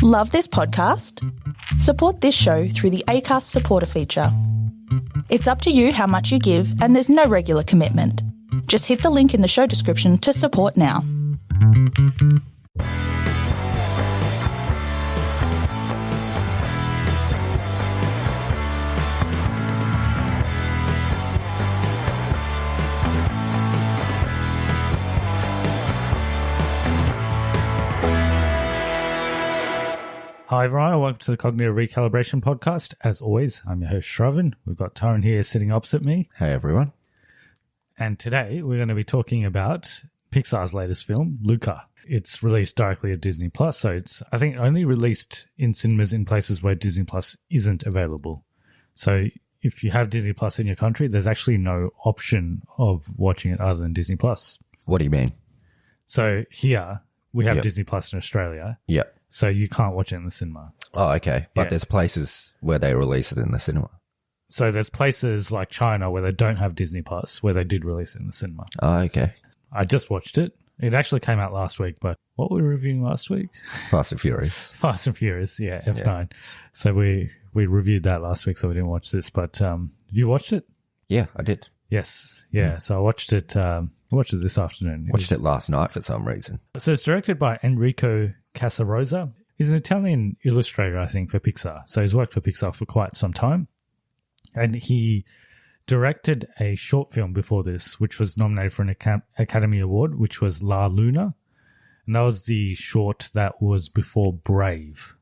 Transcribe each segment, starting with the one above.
Love this podcast? Support this show through the Acast supporter feature. It's up to you how much you give, and there's no regular commitment. Just hit the link in the show description to support now. Hi everyone, welcome to the Cognitive Recalibration Podcast. As always, I'm your host Shravan. We've got Taran here sitting opposite me. Hey everyone. And today we're going to be talking about Pixar's latest film, Luca. It's released directly at Disney Plus, so it's, I think, only released in cinemas in places where Disney Plus isn't available. So if you have Disney Plus in your country, there's actually no option of watching it other than Disney Plus. What do you mean? So here we have Disney Plus in Australia. Yep. So you can't watch it in the cinema. Oh, okay. But Yeah. there's places where they release it in the cinema. So there's places like China where they don't have Disney Plus, where they did release it in the cinema. Oh, okay. I just watched it. It actually came out last week, but what were we reviewing last week? Fast and Furious. Fast and Furious, yeah, F9. So we reviewed that last week, so we didn't watch this. But you watched it? Yeah, I did. Yes, yeah. So I watched it. Watched it this afternoon. Watched it last night for some reason. So it's directed by Enrico Casarosa. He's an Italian illustrator, I think, for Pixar. So he's worked for Pixar for quite some time. And he directed a short film before this, which was nominated for an Academy Award, which was La Luna. And that was the short that was before Brave.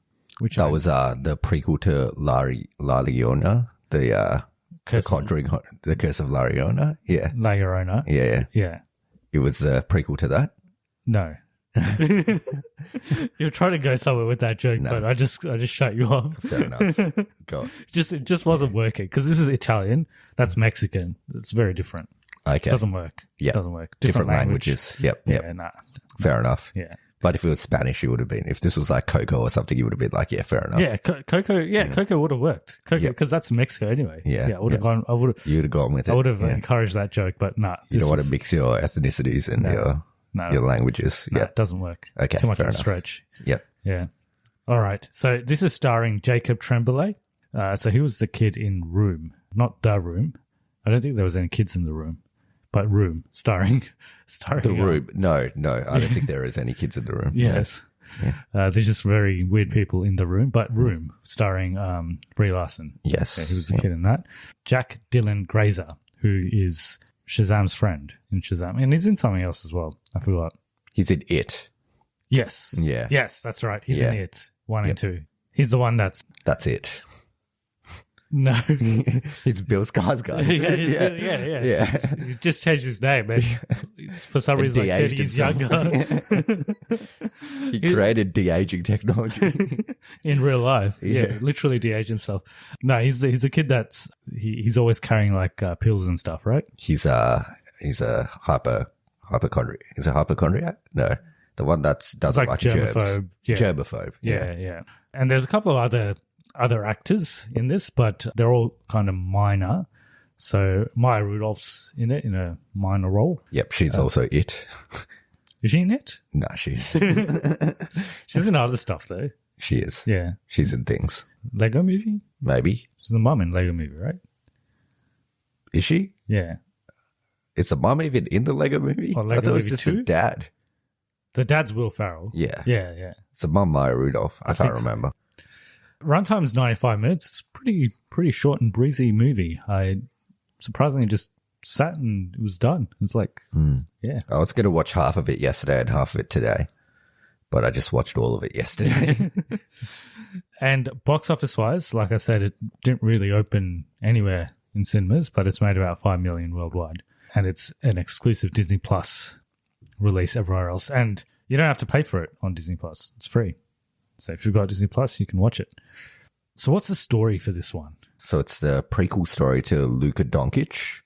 That was the prequel to La Llorona, the Conjuring, the Curse of La Llorona. Yeah. La Llorona. Yeah. Yeah. It was a prequel to that. No. You're trying to go somewhere with that joke, but I just shut you off. Fair enough. Go on. It just wasn't working because this is Italian. That's Mexican. It's very different. Okay. Doesn't work. Yeah. Doesn't work. Different language. languages. Yep. Yeah, nah. Fair enough. Yeah. But if it was Spanish, it would have been. If this was like Coco or something, you would have been like, yeah, fair enough. Yeah, Coco. Yeah, Coco would have worked. Coco, because that's Mexico anyway. Yeah, I would have gone. You would have gone with it. I would have encouraged that joke, but nah. You don't want to mix your ethnicities and your languages. Nah, Yeah, it doesn't work. Okay, Too much of fair a enough. stretch. Yep. Yeah. All right. So this is starring Jacob Tremblay. So he was the kid in Room, not The Room. I don't think there was any kids in The Room, but Room, starring The Room. No, I don't think there is any kids in the room. Yes. Yeah. They're just very weird people in The Room, but Room, starring Brie Larson. Yes. Yeah, he was the kid in that. Jack Dylan Grazer, who is Shazam's friend in Shazam. And he's in something else as well. I forgot. He's in It. Yes. Yeah. Yes, that's right. He's Yeah. in It, 1 and 2. He's the one that's... That's it. No. He's Bill Skarsgård. Yeah. He's just changed his name, man. He's, for some reason, like 30 years younger. He created de-aging technology. In real life. Yeah, literally de-aged himself. No, he's the kid that's... He's always carrying, like, pills and stuff, right? He's a hypochondriac. Is it hypochondriac? No. The one that doesn't like germs. germaphobe. Yeah. Germaphobe. Yeah. And there's a couple of other actors in this, but they're all kind of minor. So Maya Rudolph's in it in a minor role. Yep, she's also It. Is she in it? No, she's She's in other stuff though. she is. Yeah. She's in things. Lego Movie? Maybe. She's the mum in Lego Movie, right? Is she? Yeah. Is the mum even in the Lego movie? Oh, Lego I thought it was Movie just 2? the dad. The dad's Will Ferrell. Yeah. Yeah. It's the mum Maya Rudolph. I can't think so. remember. Runtime's 95 minutes. It's pretty short and breezy movie. I surprisingly just sat and it was done. It's like, yeah. I was going to watch half of it yesterday and half of it today, but I just watched all of it yesterday. And box office wise, like I said, it didn't really open anywhere in cinemas, but it's made about 5 million worldwide. And it's an exclusive Disney Plus release everywhere else. And you don't have to pay for it on Disney Plus. It's free. So if you've got Disney Plus, you can watch it. So what's the story for this one? So it's the prequel story to Luca Doncic,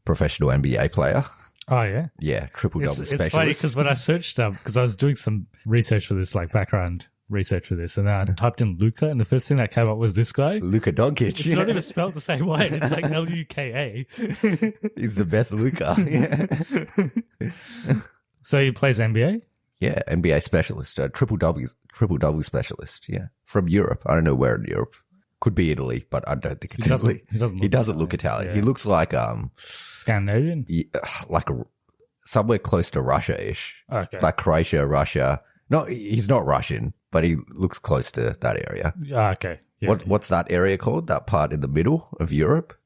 professional NBA player. Oh, yeah? Yeah, triple-double specialist. It's funny because when I searched up, because I was doing some research for this, like background research for this, and then I typed in Luca, and the first thing that came up was this guy. Luca Doncic. It's not even spelled the same way. It's like Luka. He's the best Luca. Yeah. So he plays NBA? Yeah, NBA specialist, triple double specialist. Yeah, from Europe. I don't know where in Europe. Could be Italy, but I don't think it's Italy. He doesn't look Italian. Yeah. He looks like Scandinavian, like somewhere close to Russia-ish. Okay. Like Croatia, Russia. No, he's not Russian, but he looks close to that area. Okay. Yeah. What's that area called? That part in the middle of Europe?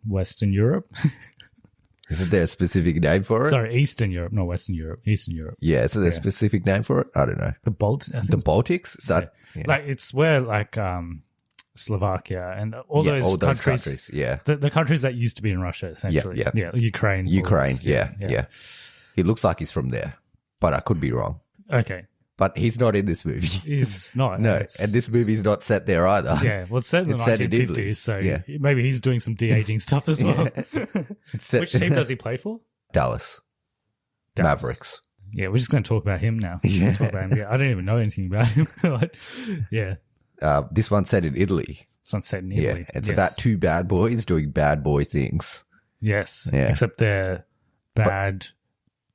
Western Europe. Isn't there a specific name for it? Sorry, Eastern Europe, not Western Europe. Eastern Europe. Yeah, is there a specific name for it? I don't know. The Baltics? Is that like it's where like Slovakia and all those countries. Yeah. The countries that used to be in Russia, essentially. Yeah. Ukraine. Yeah. He looks like he's from there, but I could be wrong. Okay. But he's not in this movie. He's not. No, and this movie's not set there either. Yeah, well, it's set in the 1950s, so maybe he's doing some de-aging stuff as well. Which team does he play for? Dallas. Mavericks. Yeah, we're just going to talk about him now. Yeah. Talk about him. I don't even know anything about him. Yeah. This one's set in Italy. This one's set in Italy. Yeah, it's about two bad boys doing bad boy things. Yes. Yeah. Except they're bad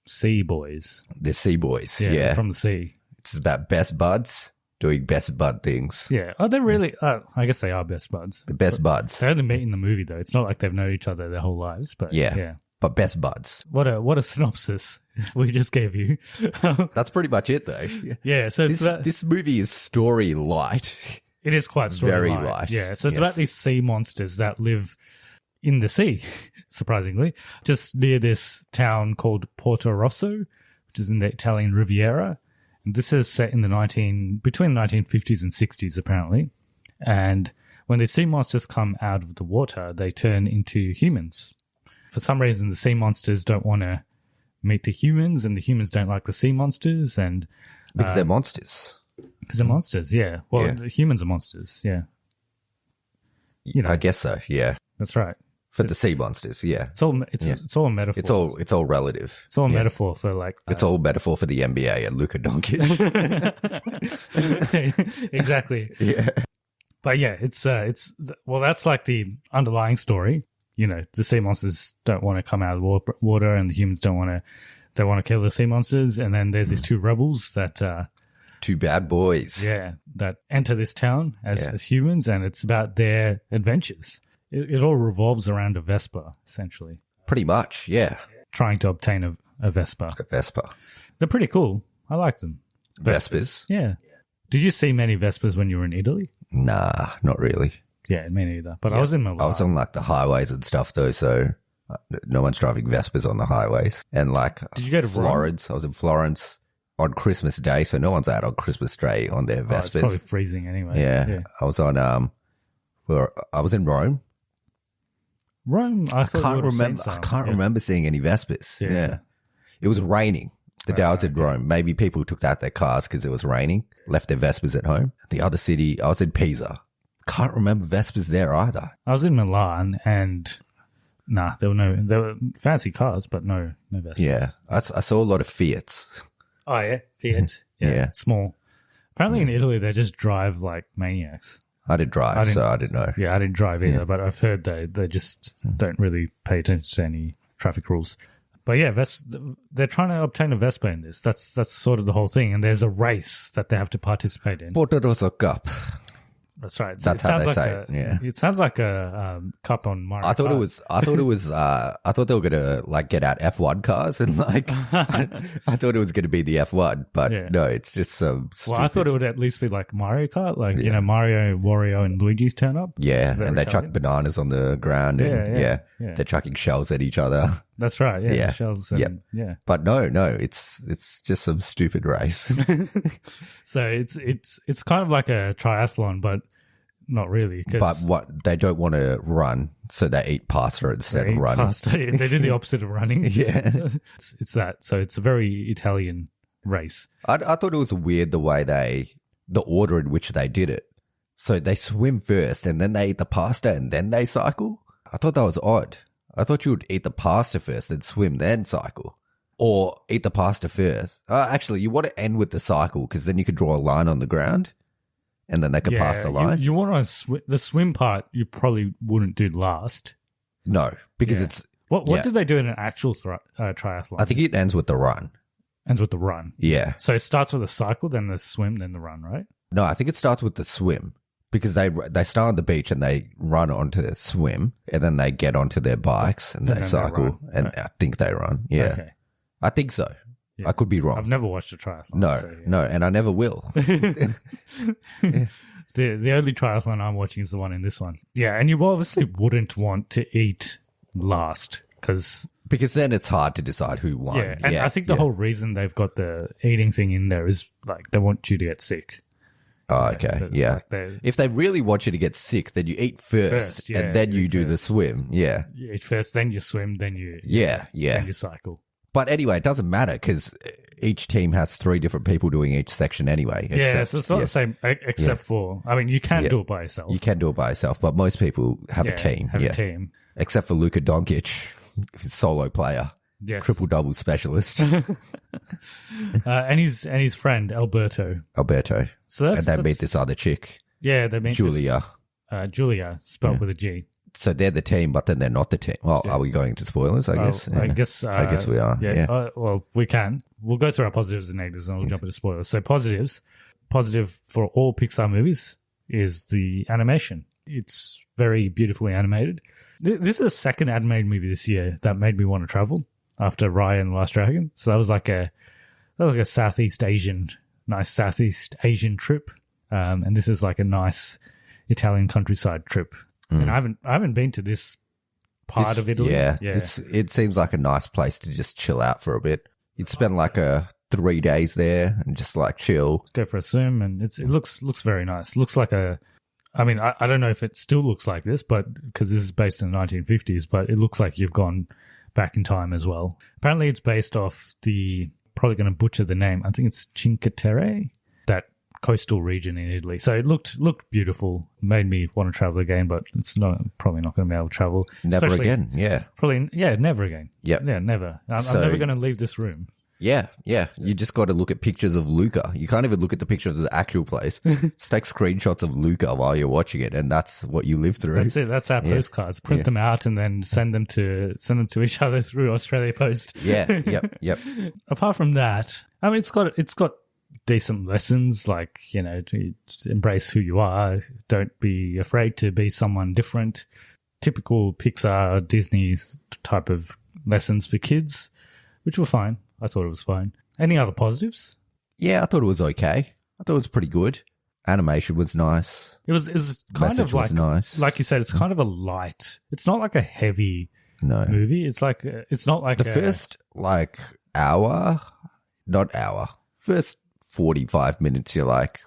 sea boys. They're sea boys. Yeah. They're from the sea. It's about best buds doing best bud things. Yeah. Oh, they're really, I guess they are best buds. The best buds. They only meet in the movie, though. It's not like they've known each other their whole lives, but yeah. But best buds. What a synopsis we just gave you. That's pretty much it, though. Yeah. So this movie is story light. It is quite story very light. Yeah. So it's about these sea monsters that live in the sea, surprisingly, just near this town called Porto Rosso, which is in the Italian Riviera. And this is set in between the 1950s and 60s, apparently. And when the sea monsters come out of the water, they turn into humans. For some reason, the sea monsters don't want to meet the humans, and the humans don't like the sea monsters, and because they're monsters. Because they're monsters, yeah. Well, the humans are monsters, yeah. You know, I guess so. Yeah, that's right. For the sea monsters, yeah. It's all a metaphor. It's all relative. It's all a metaphor for like. It's all metaphor for the NBA and Luca Doncic. Exactly. Yeah. But yeah, it's that's like the underlying story. You know, the sea monsters don't want to come out of the water, and the humans don't want to. They want to kill the sea monsters, and then there's these two rebels that. Two bad boys. Yeah, that enter this town as humans, and it's about their adventures. It all revolves around a Vespa, essentially. Pretty much, yeah. Trying to obtain a Vespa. A Vespa. They're pretty cool. I like them. Vespas? Yeah. Did you see many Vespas when you were in Italy? Nah, not really. Yeah, me neither. But I was in Milan. I was on like the highways and stuff though, so no one's driving Vespas on the highways. And like, did you go to Florence? Rome? I was in Florence on Christmas Day, so no one's out on Christmas Day on their Vespas. It's probably freezing anyway. Yeah. I was on I was in Rome. Rome, I can't remember seeing any Vespas. Yeah. It was raining the day I was in Rome. Maybe people took out their cars because it was raining, left their Vespas at home. The other city, I was in Pisa. Can't remember Vespas there either. I was in Milan and there were fancy cars, but no Vespas. Yeah. I saw a lot of Fiats. Oh yeah, Fiat. Yeah. Small. Apparently in Italy they just drive like maniacs. I didn't drive, so I didn't know. Yeah, I didn't drive either, but I've heard they just don't really pay attention to any traffic rules. But yeah, they're trying to obtain a Vespa in this. That's sort of the whole thing. And there's a race that they have to participate in. Porto Rosso Cup. That's right. That's how they say it. Yeah. It sounds like a cup on Mario I thought Kart. I thought they were gonna like get out F1 cars and like I thought it was gonna be the F1, but no, it's just some stupid. Well, I thought it would at least be like Mario Kart, like you know, Mario, Wario, and Luigi's turn up. Yeah, and they chuck bananas on the ground and they're chucking shells at each other. That's right. Yeah. Shells. And, yeah. But no, it's just some stupid race. So it's kind of like a triathlon, but not really. But what they don't want to run, so they eat pasta instead of running. Pasta. They do the opposite of running. Yeah, it's that. So it's a very Italian race. I thought it was weird the order in which they did it. So they swim first, and then they eat the pasta, and then they cycle. I thought that was odd. I thought you would eat the pasta first, then swim, then cycle. Or eat the pasta first. Actually, you want to end with the cycle because then you could draw a line on the ground and then they could pass the line. You want to the swim part you probably wouldn't do last. No, because it's... What did they do in an actual triathlon? I think it ends with the run. Ends with the run. Yeah. So it starts with a cycle, then the swim, then the run, right? No, I think it starts with the swim because they start on the beach and they run onto the swim and then they get onto their bikes and they cycle and I think they run. Yeah. Okay. I think so. Yeah. I could be wrong. I've never watched a triathlon. No, so, yeah. no, and I never will. The only triathlon I'm watching is the one in this one. Yeah, and you obviously wouldn't want to eat last because then it's hard to decide who won. yeah, and I think the whole reason they've got the eating thing in there is like they want you to get sick. Oh, okay. If they really want you to get sick, then you eat first and then you do the swim. Yeah. You eat first, then you swim, then you Yeah. then you cycle. But anyway, it doesn't matter because each team has 3 different people doing each section anyway. So it's not the same except for, I mean, you can do it by yourself. You can do it by yourself, but most people have a team. A team. Except for Luca Doncic, solo player. Yes. Triple-double specialist. and his friend, Alberto. So and they meet this other chick. Yeah, they meet Julia. Julia, spelled with a G. So they're the team, but then they're not the team. Well, are we going into spoilers? I guess. I guess we are. Yeah. Well, we can. We'll go through our positives and negatives, and we'll jump into spoilers. So positives. Positive for all Pixar movies is the animation. It's very beautifully animated. This is the second animated movie this year that made me want to travel after Raya and the Last Dragon. So that was like a nice Southeast Asian trip. And this is like a nice Italian countryside trip. And I haven't been to this part of Italy. Yeah. It seems like a nice place to just chill out for a bit. You'd spend like 3 days there and just like chill. Go for a swim, and it looks very nice. Looks like I mean, I don't know if it still looks like this, but because this is based in the 1950s, but it looks like you've gone back in time as well. Apparently it's based off probably going to butcher the name, I think it's Cinque Terre, that coastal region in Italy. So it looked beautiful, made me want to travel again, but it's probably not going to be able to travel. Never again, yeah. Probably, never again. Yep. Yeah, never. I'm never going to leave this room. Yeah. You just got to look at pictures of Luca. You can't even look at the picture of the actual place. Just take screenshots of Luca while you're watching it, and that's what you live through. That's it. That's our postcards. Print them out and then send them to each other through Australia Post. Yeah. Yep. Apart from that, I mean, it's got decent lessons, like, you know, to embrace who you are. Don't be afraid to be someone different. Typical Pixar, Disney type of lessons for kids, which were fine. I thought it was fine. Any other positives? Yeah, I thought it was okay. I thought it was pretty good. Animation was nice. It was kind Message of like, was nice. like you said, it's kind of a light. It's not like a heavy No. movie. It's like it's not like The first first 45 minutes, you're like,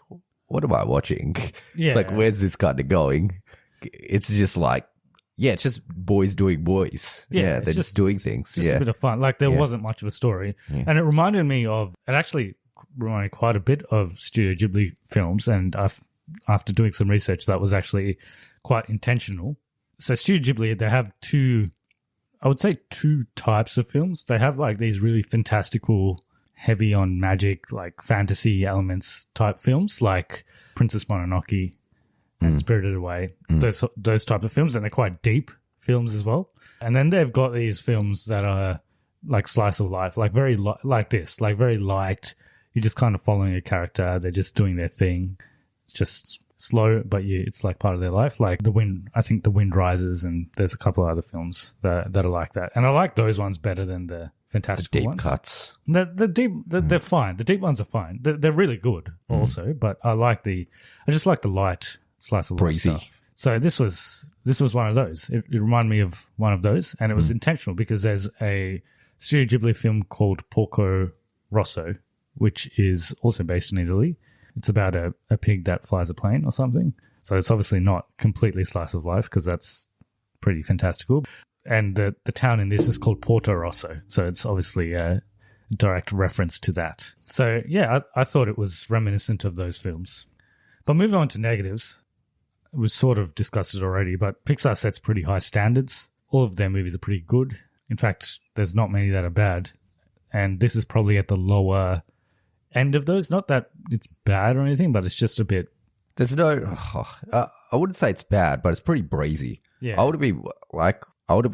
what am I watching? Yeah. It's like, where's this kind of going? It's just like, it's just boys doing boys. Yeah, They're just doing things. Just a bit of fun. Like there wasn't much of a story. Yeah. And it reminded me quite a bit of Studio Ghibli films. And after doing some research, that was actually quite intentional. So Studio Ghibli, they have two types of films. They have like these really fantastical, heavy on magic, like fantasy elements type films, like Princess Mononoke and Spirited Away, those type of films, and they're quite deep films as well. And then they've got these films that are like slice of life, like very like this, like very light. You're just kind of following a character. They're just doing their thing. It's just slow, but it's like part of their life. Like The Wind Rises, and there's a couple of other films that are like that. And I like those ones better than the fantastical deep ones. cuts. They're fine. The deep ones are fine. They're really good also, but I just like the light slice of life Breezy. stuff. So this was one of those. It reminded me of one of those, and it was intentional because there's a Studio Ghibli film called Porco Rosso, which is also based in Italy. It's about a pig that flies a plane or something. So it's obviously not completely slice of life because that's pretty fantastical. And the town in this is called Porto Rosso. So it's obviously a direct reference to that. So yeah, I thought it was reminiscent of those films. But moving on to negatives, we've sort of discussed it already, but Pixar sets pretty high standards. All of their movies are pretty good. In fact, there's not many that are bad. And this is probably at the lower end of those. Not that it's bad or anything, but it's just a bit... There's no... I wouldn't say it's bad, but it's pretty breezy. Yeah. I would be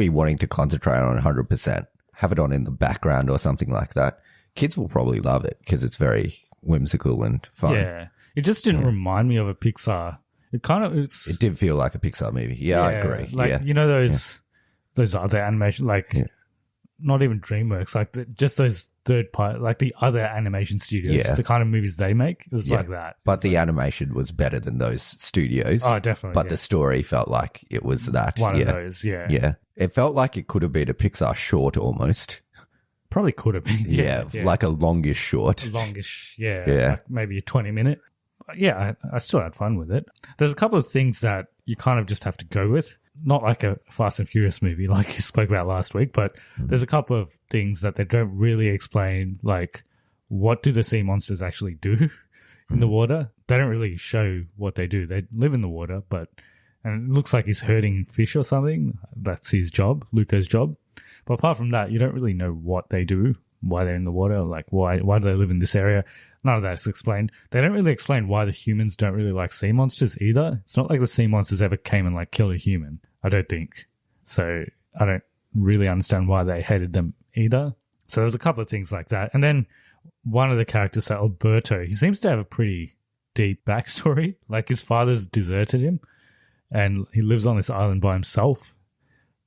wanting to concentrate on 100%, have it on in the background or something like that. Kids will probably love it because it's very whimsical and fun. Yeah. It just didn't remind me of a Pixar. It did feel like a Pixar movie. Yeah, I agree. Like, you know, those other animation, like not even DreamWorks, like just those third part, like the other animation studios, the kind of movies they make. It was like that. But the animation was better than those studios. Oh, definitely. But the story felt like it was that. One of those, Yeah. It felt like it could have been a Pixar short almost. Probably could have been. Yeah, like a longish short. Like maybe a 20-minute. Yeah, I still had fun with it. There's a couple of things that you kind of just have to go with. Not like a Fast and Furious movie like you spoke about last week, but there's a couple of things that they don't really explain, like what do the sea monsters actually do in the water? They don't really show what they do. They live in the water, and it looks like he's herding fish or something. That's his job, Luca's job. But apart from that, you don't really know what they do, why they're in the water, like why do they live in this area. None of that's explained. They don't really explain why the humans don't really like sea monsters either. It's not like the sea monsters ever came and like killed a human, I don't think. So I don't really understand why they hated them either. So there's a couple of things like that. And then one of the characters, so Alberto, he seems to have a pretty deep backstory. Like his father's deserted him and he lives on this island by himself.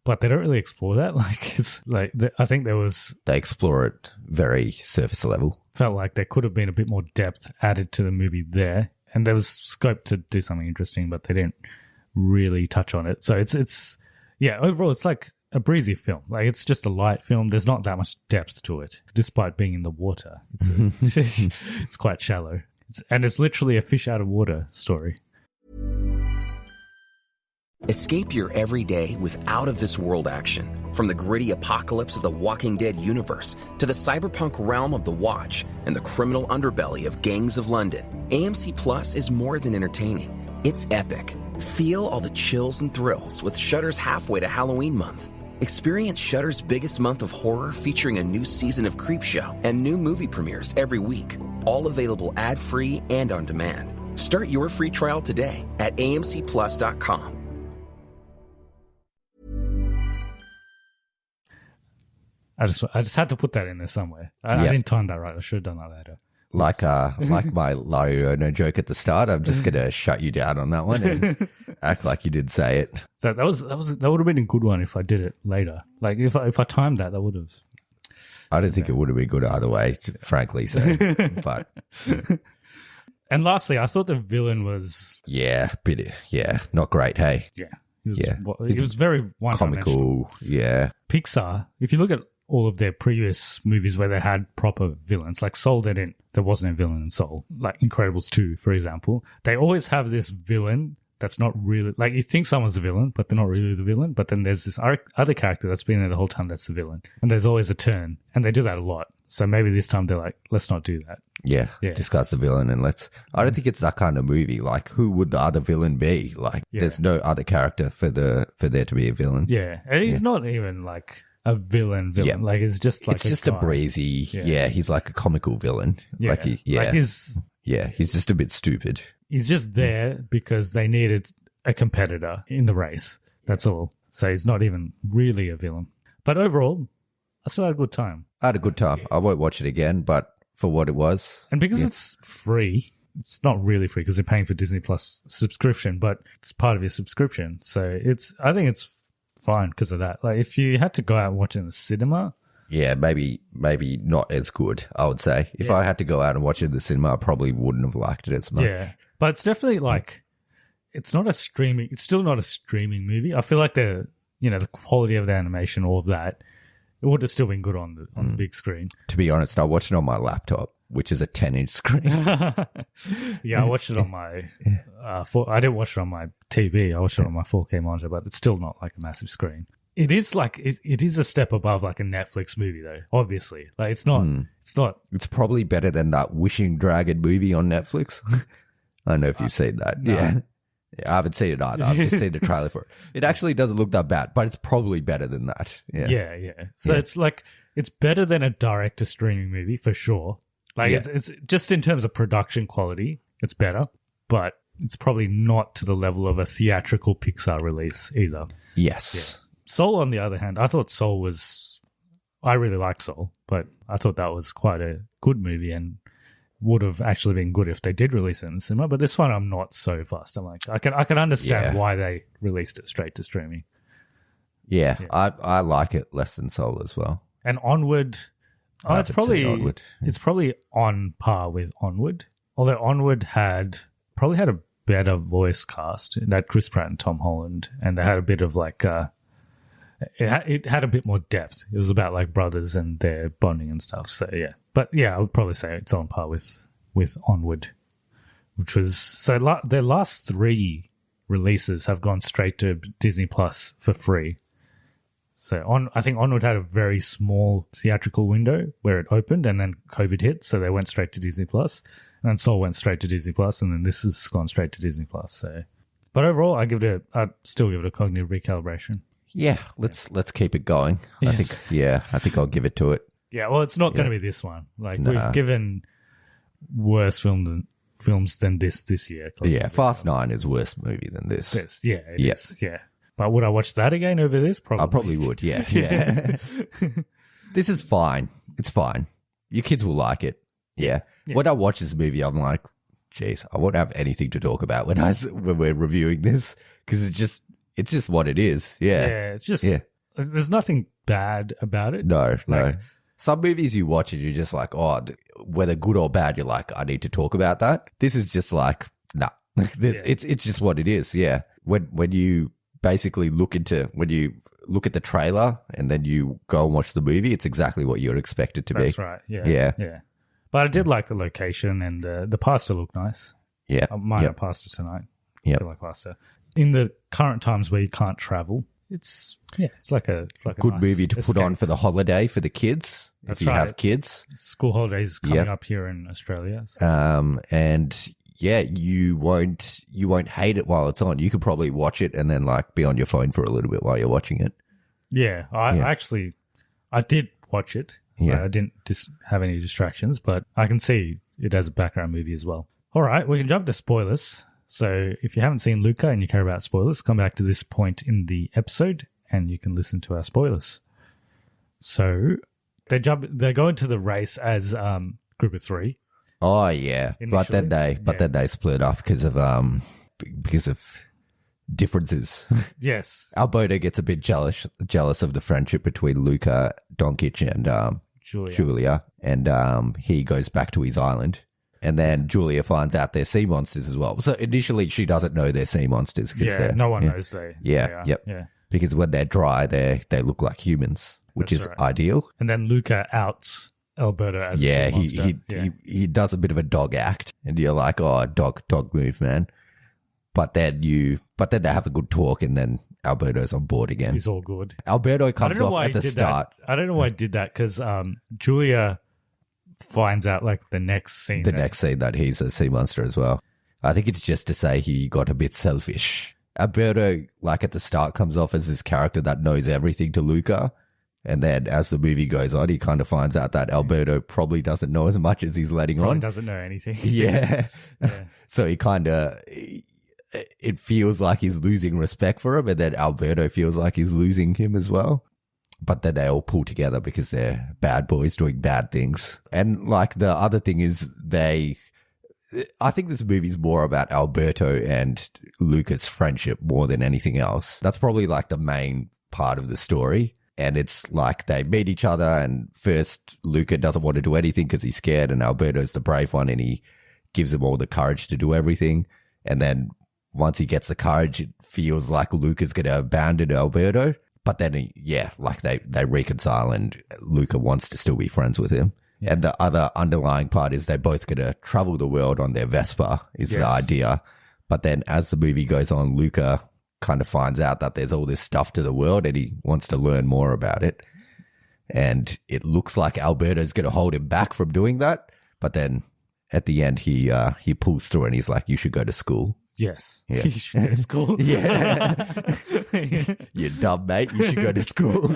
But they don't really explore that. Like it's like I think they explore it very surface level. Felt like there could have been a bit more depth added to the movie there, and there was scope to do something interesting, but they didn't really touch on it. So it's overall it's like a breezy film. Like it's just a light film. There's not that much depth to it, despite being in the water. It's quite shallow. It's literally a fish out of water story. Escape your everyday with out-of-this-world action. From the gritty apocalypse of the Walking Dead universe to the cyberpunk realm of The Watch and the criminal underbelly of Gangs of London, AMC Plus is more than entertaining. It's epic. Feel all the chills and thrills with Shudder's halfway to Halloween month. Experience Shudder's biggest month of horror featuring a new season of Creepshow and new movie premieres every week. All available ad-free and on demand. Start your free trial today at amcplus.com. I just had to put that in there somewhere. I didn't time that right. I should have done that later. Like my Larry Ono joke at the start, I'm just gonna shut you down on that one and act like you did say it. That would have been a good one if I did it later. Like if I timed that would have. I don't think it would have been good either way, frankly. So, but and lastly, I thought the villain was not great. Hey, he was very one-dimensional. Comical. Yeah, Pixar. If you look at all of their previous movies where they had proper villains, like Soul, there wasn't a villain in Soul. Like Incredibles 2, for example, they always have this villain that's not really, like you think someone's the villain, but they're not really the villain. But then there's this other character that's been there the whole time that's the villain, and there's always a turn, and they do that a lot. So maybe this time they're like, let's not do that. Yeah. Discuss the villain and I don't think it's that kind of movie. Like, who would the other villain be? Like, there's no other character for there to be a villain. Yeah, and he's not even like a villain. Yeah. Like it's just like a breezy. Yeah. He's like a comical villain. Yeah. He's just a bit stupid. He's just there because they needed a competitor in the race. That's all. So he's not even really a villain. But overall, I still had a good time. I had a good time. I won't watch it again, but for what it was. And because it's free, it's not really free because you're paying for Disney Plus subscription, but it's part of your subscription. So I think it's fine because of that. Like if you had to go out and watch it in the cinema. Yeah, maybe not as good, I would say. If I had to go out and watch it in the cinema, I probably wouldn't have liked it as much. Yeah, but it's definitely like, it's still not a streaming movie. I feel like the quality of the animation, all of that, it would have still been good on the big screen. To be honest, I watched it on my laptop, which is a 10-inch screen. Yeah, I watched it on my I didn't watch it on my TV. I watched it on my 4K monitor, but it's still not like a massive screen. It is like it is a step above like a Netflix movie though. Obviously, like it's not. It's probably better than that Wishing Dragon movie on Netflix. I don't know if you've seen that. No. Yeah. I haven't seen it either. I've just seen the trailer for it. It actually doesn't look that bad, but it's probably better than that. Yeah. So it's like, it's better than a direct to streaming movie for sure. Like it's just in terms of production quality, it's better, but it's probably not to the level of a theatrical Pixar release either. Yes. Yeah. Soul, on the other hand, I thought Soul was I really like Soul, but I thought that was quite a good movie and would have actually been good if they did release it in the cinema. But this one, I'm not so fussed. I'm like, I can understand why they released it straight to streaming. Yeah. I like it less than Soul as well. And Onward, it's Onward. It's probably on par with Onward. Although Onward probably had a better voice cast. It had Chris Pratt and Tom Holland, and they had a bit of like it had a bit more depth. It was about like brothers and their bonding and stuff. So yeah, but yeah, I would probably say it's on par with Onward, which was their last 3 releases have gone straight to Disney Plus for free. So I think Onward had a very small theatrical window where it opened, and then COVID hit, so they went straight to Disney Plus. And then Soul went straight to Disney Plus, and then this has gone straight to Disney Plus. So, but overall, I'd still give it a cognitive recalibration. Yeah, let's keep it going. Yes. I think I'll give it to it. Yeah, well, it's not going to be this one. Like we've given worse films than this year. Yeah, Fast 9 is worse movie than this. It is. Yeah. But would I watch that again over this? Probably. I probably would. Yeah. This is fine. It's fine. Your kids will like it. Yeah. When I watch this movie, I'm like, geez, I won't have anything to talk about when we're reviewing this, because it's just what it is. Yeah. Yeah. It's just there's nothing bad about it. No. Some movies you watch and you're just like, oh, whether good or bad, you're like, I need to talk about that. This is just like, nah. It's just what it is. Yeah. When you basically when you look at the trailer and then you go and watch the movie, it's exactly what you'd expect it to be. That's right. Yeah. But I did like the location, and the pasta looked nice. Yeah. I might have pasta tonight. Yeah. I feel like pasta. In the current times where you can't travel, it's like a good nice movie to escape. put on for the holiday for the kids. That's if you right. have kids. School holidays coming up here in Australia. So. And yeah, you won't hate it while it's on. You could probably watch it and then like be on your phone for a little bit while you're watching it. Yeah, I did watch it. Yeah. I didn't have any distractions, but I can see it as a background movie as well. All right, we can jump to spoilers. So if you haven't seen Luca and you care about spoilers, come back to this point in the episode and you can listen to our spoilers. So they go into the race as group of 3. Oh yeah, but then they split up because of differences. Yes, Alberto gets a bit jealous of the friendship between Luca Doncic and Julia, and he goes back to his island. And then Julia finds out they're sea monsters as well. So initially she doesn't know they're sea monsters. No one knows they are. Yeah. Because when they're dry, they look like humans, which is ideal. And then Luca outs Alberto as a sea monster. He does a bit of a dog act, and you're like, oh, dog move, man. But then they have a good talk, and then Alberto's on board again. He's all good. Alberto comes off at the start. I don't know why he did that, because Julia finds out like the next scene that he's a sea monster as well. I think it's just to say he got a bit selfish. Alberto, like at the start, comes off as this character that knows everything to Luca, and then as the movie goes on, he kind of finds out that Alberto probably doesn't know as much as he's letting on. Doesn't know anything. Yeah. So he kind of, it feels like he's losing respect for him, and then Alberto feels like he's losing him as well. But then they all pull together because they're bad boys doing bad things. And like the other thing is I think this movie's more about Alberto and Luca's friendship more than anything else. That's probably like the main part of the story. And it's like they meet each other, and first Luca doesn't want to do anything because he's scared, and Alberto's the brave one, and he gives him all the courage to do everything. And then once he gets the courage, it feels like Luca's going to abandon Alberto. But then, they reconcile, and Luca wants to still be friends with him. Yeah. And the other underlying part is they're both going to travel the world on their Vespa is the idea. But then as the movie goes on, Luca kind of finds out that there's all this stuff to the world, and he wants to learn more about it. And it looks like Alberto's going to hold him back from doing that. But then at the end, he pulls through, and he's like, you should go to school. Yes. Yeah. You should go to school. Yeah. You're dumb, mate. You should go to school.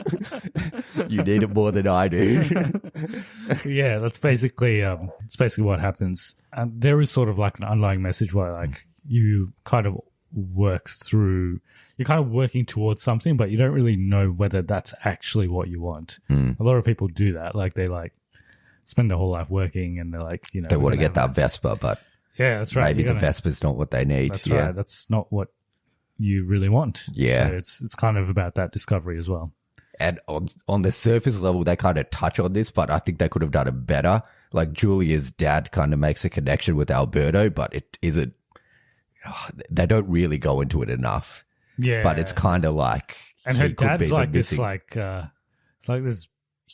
You need it more than I do. Yeah, that's basically what happens. There is sort of like an underlying message where like you kind of work through, you're kind of working towards something, but you don't really know whether that's actually what you want. A lot of people do that. Like they like spend their whole life working and they're like, you know, They want to get that Vespa, but yeah, that's right. maybe the Vespa's not what they need. That's yeah. right. That's not what you really want. Yeah. So it's kind of about that discovery as well. And on the surface level, they kind of touch on this, but I think they could have done it better. Like Julia's dad kind of makes a connection with Alberto, but it isn't, they don't really go into it enough. Yeah. But it's kind of like, and her he could be dad's the like this, missing it's like this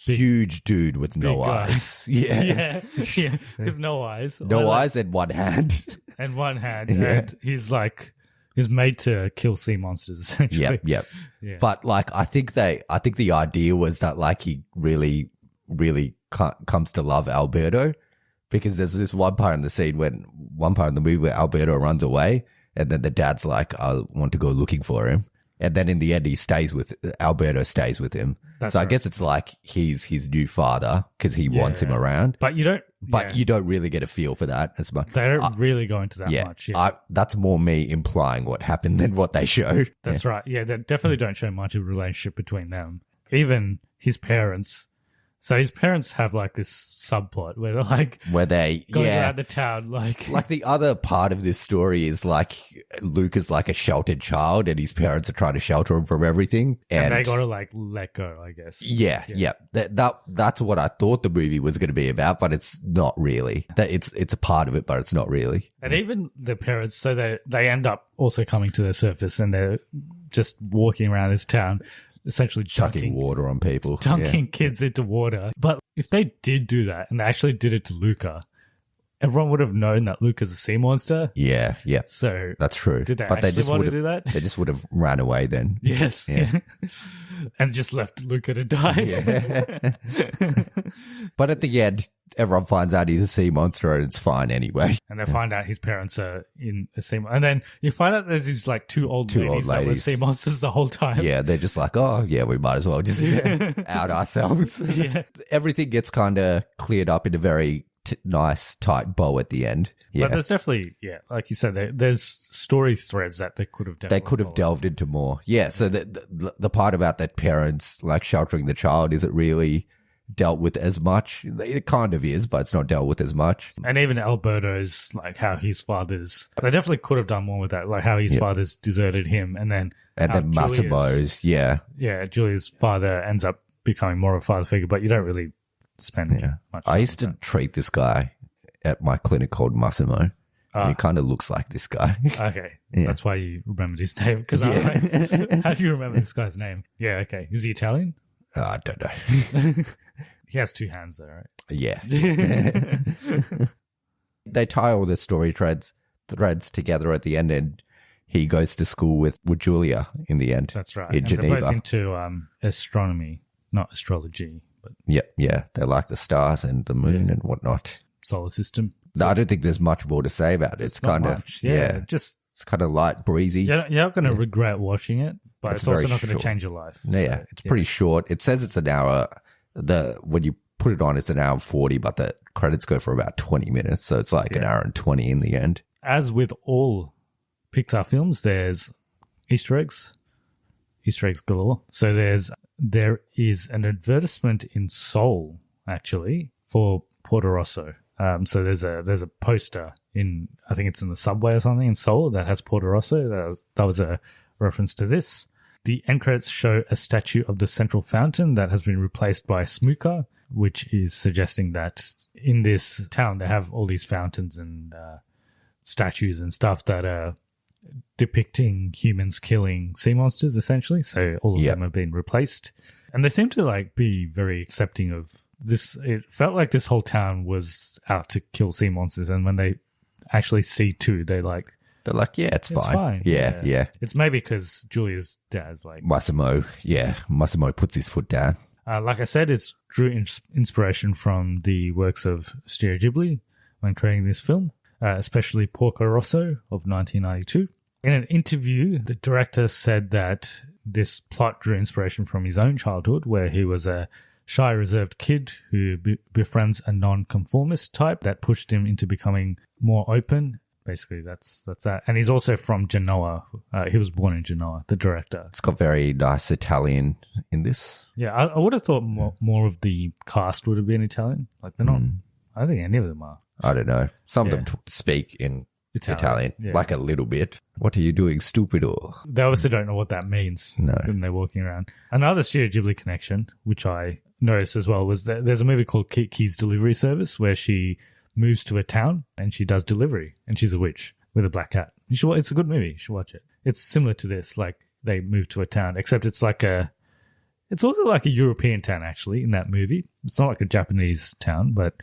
big, huge dude with no big guy. eyes. Yeah. yeah, with no eyes. No eyes and one hand. And one hand. And he's made to kill sea monsters, essentially. Yep. Yeah. But like, I think the idea was that like he really, really comes to love Alberto, because there's this one part in the movie where Alberto runs away and then the dad's like, I want to go looking for him. And then in the end, Alberto stays with him. That's so I right. guess it's like he's his new father because he wants him around. But you don't really get a feel for that as much. They don't really go into that much. Yeah. That's more me implying what happened than what they show. That's right. Yeah, they definitely don't show much of a relationship between them. Even his parents. So his parents have like this subplot where they're like going around the town like the other part of this story is like Luca's like a sheltered child and his parents are trying to shelter him from everything, and they gotta like let go, I guess. Yeah. That's what I thought the movie was going to be about, but it's not really. That it's a part of it, but it's not really. And even the parents, so they end up also coming to the surface and they're just walking around this town, essentially Chucking water on people. Dunking kids into water. But if they did do that and they actually did it to Luca, everyone would have known that Luca's a sea monster. Yeah. So that's true. Did they but actually want to do that? They just would have ran away then. Yes. Yeah. And just left Luca to die. Yeah. But at the end, everyone finds out he's a sea monster and it's fine anyway. And they find out his parents are in a sea monster. And then you find out there's these like two old ladies that were sea monsters the whole time. Yeah, they're just like, oh, yeah, we might as well just out ourselves. Yeah. Everything gets kind of cleared up in a very nice, tight bow at the end. Yeah. But there's definitely, like you said, there's story threads that they could have definitely They could have delved into more. Yeah, so the part about that parents like sheltering the child isn't really dealt with as much. It kind of is, but it's not dealt with as much. And even Alberto's, like how his father's, they definitely could have done more with that, like how his father's deserted him and then Massimo's, yeah, Julia's father ends up becoming more of a father figure, but you don't really spend much. I used to treat this guy at my clinic called Massimo. And he kind of looks like this guy. Okay. Yeah. That's why you remembered his name. Because I'm like, how do you remember this guy's name? Yeah, okay. Is he Italian? I don't know. He has two hands though, right? Yeah. They tie all the story threads together at the end, and he goes to school with Julia in the end. That's right. In Geneva. They're both into astronomy, not astrology. But yeah. They like the stars and the moon and whatnot. Solar system. No, I don't think there's much more to say about it. It's kind of just it's kind of light, breezy. You're not going to regret watching it, but it's also not going to change your life. Yeah, so, it's pretty short. It says it's an hour. When you put it on, it's an hour and 40, but the credits go for about 20 minutes, so it's like an hour and 20 in the end. As with all Pixar films, there's Easter eggs galore. So there is an advertisement in Seoul actually for Porto Rosso. So there's a poster I think it's in the subway or something in Seoul that has Porto Rosso. That was a reference to this. The end credits show a statue of the central fountain that has been replaced by a smooker, which is suggesting that in this town they have all these fountains and statues and stuff that are depicting humans killing sea monsters, essentially. So all of them have been replaced. And they seem to be very accepting of this. It felt like this whole town was out to kill sea monsters, and when they actually see two, they're like, yeah, it's fine. Yeah. It's maybe because Julia's dad's like Massimo. Yeah, Massimo puts his foot down. Like I said, it's drew inspiration from the works of Studio Ghibli when creating this film, especially Porco Rosso of 1992. In an interview, the director said that this plot drew inspiration from his own childhood, where he was a shy, reserved kid who befriends a non-conformist type that pushed him into becoming more open basically that's that. And he's also from Genoa. He was born in Genoa, the director. It's got very nice Italian in this. Yeah, I would have thought more of the cast would have been Italian. Like they're not. I don't think any of them are. I don't know. Some of them speak in Italian, yeah. like a little bit. What are you doing, stupido? They obviously don't know what that means when they're walking around. Another Studio Ghibli connection, which I noticed as well, was that there's a movie called Kiki's Delivery Service where she moves to a town and she does delivery, and she's a witch with a black cat. It's a good movie. You should watch it. It's similar to this, like they move to a town, except it's also like a European town actually in that movie. It's not like a Japanese town, but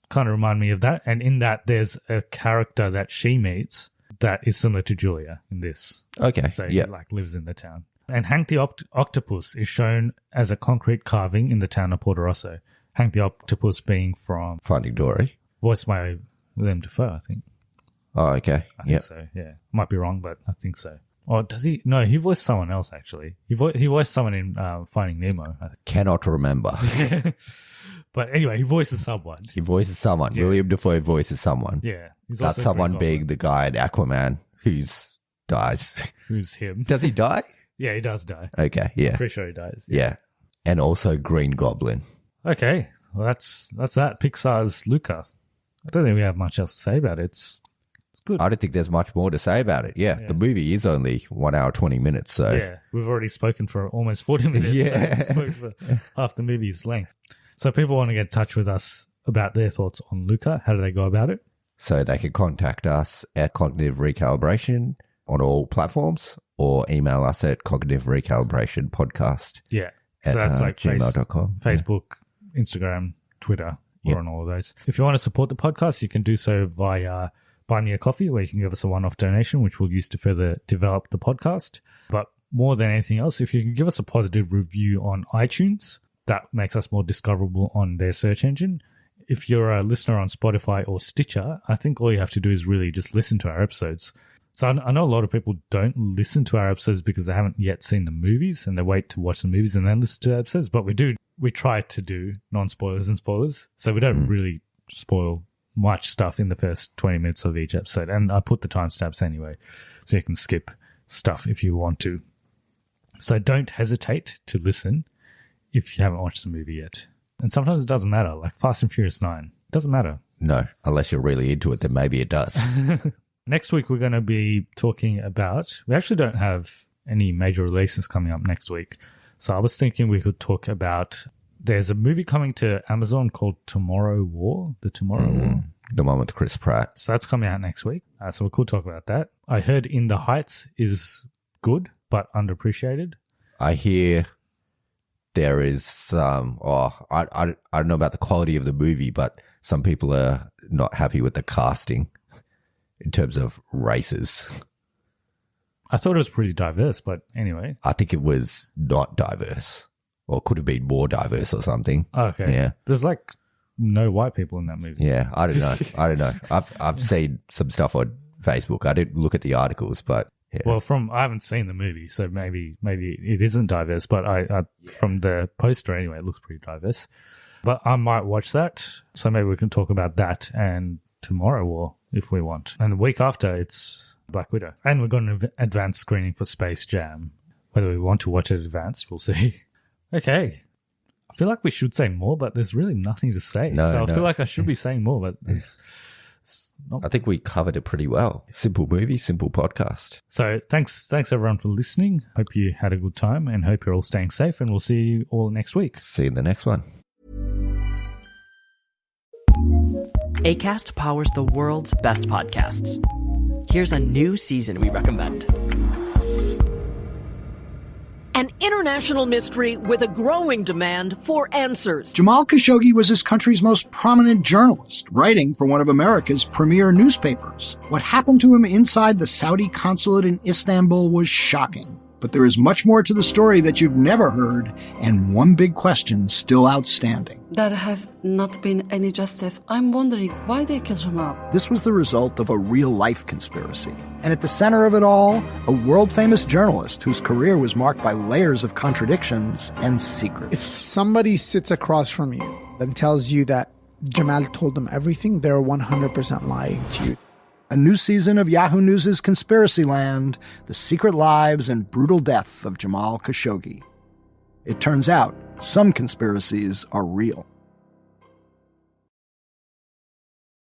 kind of remind me of that. And in that, there's a character that she meets that is similar to Julia in this. Okay, So he lives in the town. And Hank the Octopus is shown as a concrete carving in the town of Porto Rosso. Hank the Octopus being from Finding Dory. voiced by Willem Dafoe, I think. Oh, okay. I think so, yeah. Might be wrong, but I think so. Or does he? No, he voiced someone else, actually. He voiced someone in Finding Nemo, I think. Cannot remember. But anyway, he voices someone. He voices someone. Yeah. William Dafoe voices someone. Yeah. He's That's also someone Green being Goblin. the guy in Aquaman who's dies. Who's him? Does he die? Yeah, he does die. Okay, yeah. Pretty sure he dies. Yeah. And also Green Goblin. Okay, well that's that. Pixar's Luca. I don't think we have much else to say about it. It's good. I don't think there's much more to say about it. Yeah, the movie is only 1 hour, 20 minutes. So Yeah, we've already spoken for almost 40 minutes. Yeah. So we spoke for half the movie's length. So if people want to get in touch with us about their thoughts on Luca, how do they go about it? So they can contact us at Cognitive Recalibration on all platforms or email us at Cognitive Recalibration Podcast Yeah. at So that's like gmail.com. Facebook, Instagram, Twitter. We're on all of those. If you want to support the podcast, you can do so via Buy Me a Coffee, where you can give us a one-off donation, which we'll use to further develop the podcast. But more than anything else, if you can give us a positive review on iTunes, that makes us more discoverable on their search engine. If you're a listener on Spotify or Stitcher, I think all you have to do is really just listen to our episodes. So I know a lot of people don't listen to our episodes because they haven't yet seen the movies and they wait to watch the movies and then listen to the episodes. But we try to do non-spoilers and spoilers. So we don't really spoil much stuff in the first 20 minutes of each episode. And I put the timestamps anyway, so you can skip stuff if you want to. So don't hesitate to listen if you haven't watched the movie yet. And sometimes it doesn't matter, like Fast and Furious 9. It doesn't matter. No, unless you're really into it, then maybe it does. Next week, we're going to be talking about... We actually don't have any major releases coming up next week. So I was thinking we could talk about... There's a movie coming to Amazon called Tomorrow War. The Tomorrow War. The one with Chris Pratt. So that's coming out next week. So we could talk about that. I heard In the Heights is good, but underappreciated. I hear there is some... I don't know about the quality of the movie, but some people are not happy with the casting in terms of races. I thought it was pretty diverse, but anyway. I think it was not diverse, or could have been more diverse or something. Okay. Yeah. There's like no white people in that movie. Yeah, I don't know. I've seen some stuff on Facebook. I didn't look at the articles, but yeah. Well, I haven't seen the movie, so maybe it isn't diverse, but I from the poster anyway, it looks pretty diverse. But I might watch that, so maybe we can talk about that and Tomorrow War if we want. And the week after, it's Black Widow. And we've got an advanced screening for Space Jam. Whether we want to watch it advanced, we'll see. Okay. I feel like we should say more, but there's really nothing to say. I feel like I should be saying more, but it's not. I think we covered it pretty well. Simple movie, simple podcast. So thanks everyone for listening. Hope you had a good time and hope you're all staying safe, and we'll see you all next week. See you in the next one. Acast powers the world's best podcasts. Here's a new season we recommend. An international mystery with a growing demand for answers. Jamal Khashoggi was his country's most prominent journalist, writing for one of America's premier newspapers. What happened to him inside the Saudi consulate in Istanbul was shocking. But there is much more to the story that you've never heard, and one big question still outstanding. There has not been any justice. I'm wondering why they killed Jamal. This was the result of a real-life conspiracy. And at the center of it all, a world-famous journalist whose career was marked by layers of contradictions and secrets. If somebody sits across from you and tells you that Jamal told them everything, they're 100% lying to you. a new season of Yahoo News' Conspiracy Land, The Secret Lives and Brutal Death of Jamal Khashoggi. It turns out some conspiracies are real.